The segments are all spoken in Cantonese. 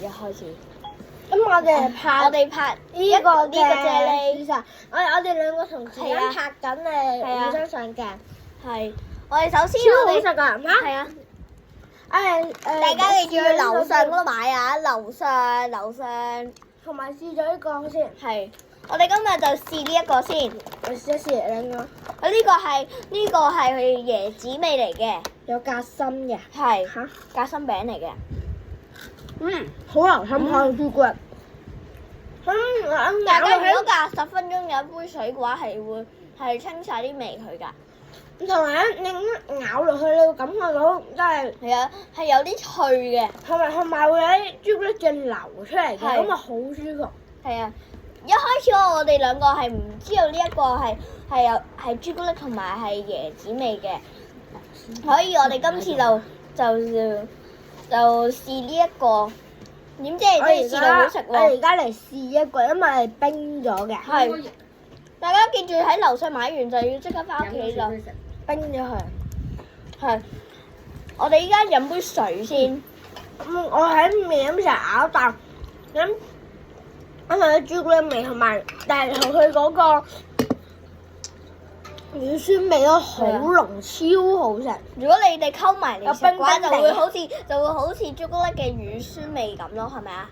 一開始。咁我哋拍呢個啫喱，我哋兩個同時間拍緊誒互相上鏡。係。我哋首先超好食㗎，係啊。大家記住去樓上嗰度買啊！樓上。同埋試咗呢個先。係。我哋今日就試呢一個先。我試一試兩個。呢個係椰子味嚟嘅。有夾心嘅。係。嚇！夾心餅嚟嘅。好流心開朱古力。大家如果隔10分鐘有一杯水嘅話，係清晒啲味佢㗎。同埋你咬落去，你會感覺到真係係啊，係有啲脆嘅。同埋會有啲朱古力醬流出嚟嘅，咁啊好舒服。係啊，一開始我哋兩個係唔知道呢一個係朱古力同埋係椰子味嘅，所以我哋今次就試呢一個，點知真係試到好食喎！我而家嚟試一個，因為係冰咗嘅。係。大家記住喺樓上買完就要即刻翻屋企就冰咗佢。係。我哋依家飲杯水先。我喺面咁成日咬啖，因為啲朱古力味但係同佢嗰個乳酸味都好濃，超好食。如果你哋溝埋嚟食嘅話，就會好似朱古力嘅乳酸味咁咯，係咪啊？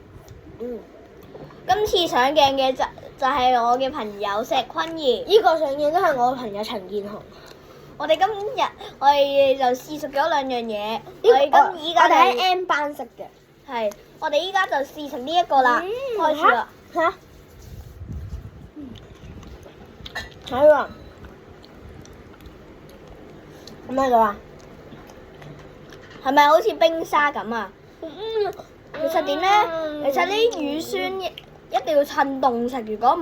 今次上鏡嘅就係我嘅朋友石坤儀。呢個上鏡都係我嘅朋友陳建雄。我哋今日就試食咗2樣嘢。我哋喺 M 班食嘅。係，我哋依家就試食呢一個啦，開始啦。嚇！睇喎。咩㗎啊？係咪好似冰沙咁啊？其實點咧？其實呢啲乳酸一定要趁凍食。如果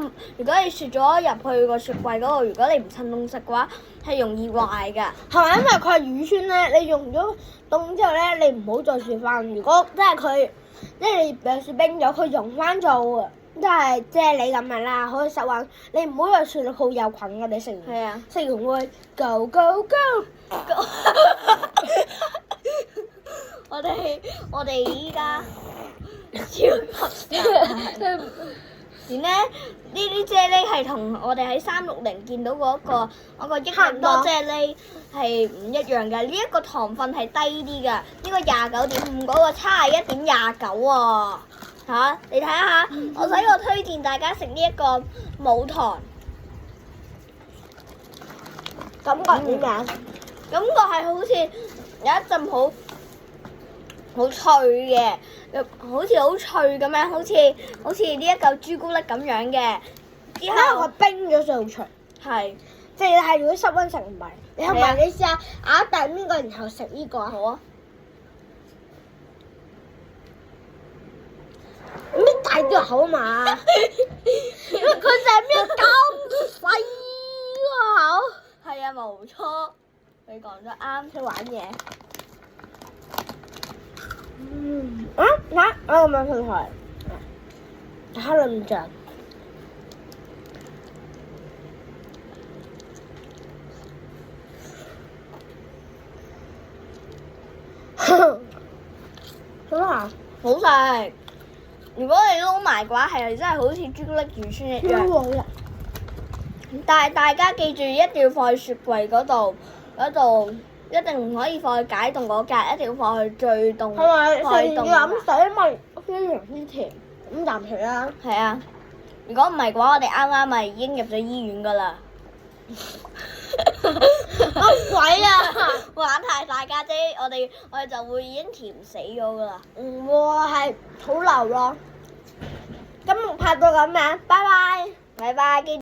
你雪咗入去個雪櫃嗰度，如果你唔趁凍食嘅話，係容易壞㗎。係咪因為佢係乳酸咧？你用咗凍之後咧，你唔好再雪翻。如果即係你雪冰咗，佢溶翻做即係啫喱咁樣啦，可以實話。你唔好再雪到好有菌㗎，你食完。係啊。食完會 go go go。我哋依家超級然咧，呢啲啫喱係同我哋喺360見到嗰個益力多啫喱係唔一樣㗎。呢一個糖分係低啲㗎，呢個29.5，嗰個71.29喎。嚇，你睇下，所以我推薦大家食呢一個冇糖。感覺點樣？感覺係好似有一陣好脆嘅，好似好脆咁樣，好似呢一嚿朱古力咁樣嘅。之後佢冰咗就脆。係。即係如果室溫食唔係，你同埋你試下咬一啖呢個，然後食呢個啊。好啊。搣大啲口啊嘛！因為佢就係搣咁細個口。係啊，冇錯。你講得啱，去玩嘢。睇我有冇噴佢？睇下你唔着。好啊！好食。如果你撈埋嘅話，係真係好似朱古力乳酸一樣。但係大家記住，一定要放喺雪櫃嗰度一定唔可以放去解凍嗰格，一定要放去最凍。係咪？成日要飲水，因為非常之甜。飲啖水啦。係啊，如果唔係嘅話，我哋啱啱咪已經入咗醫院㗎啦。乜鬼啊！玩太大家姐，我哋就會已經甜死咗㗎啦。唔會係好流咯。今日拍到咁樣，拜拜。拜拜，記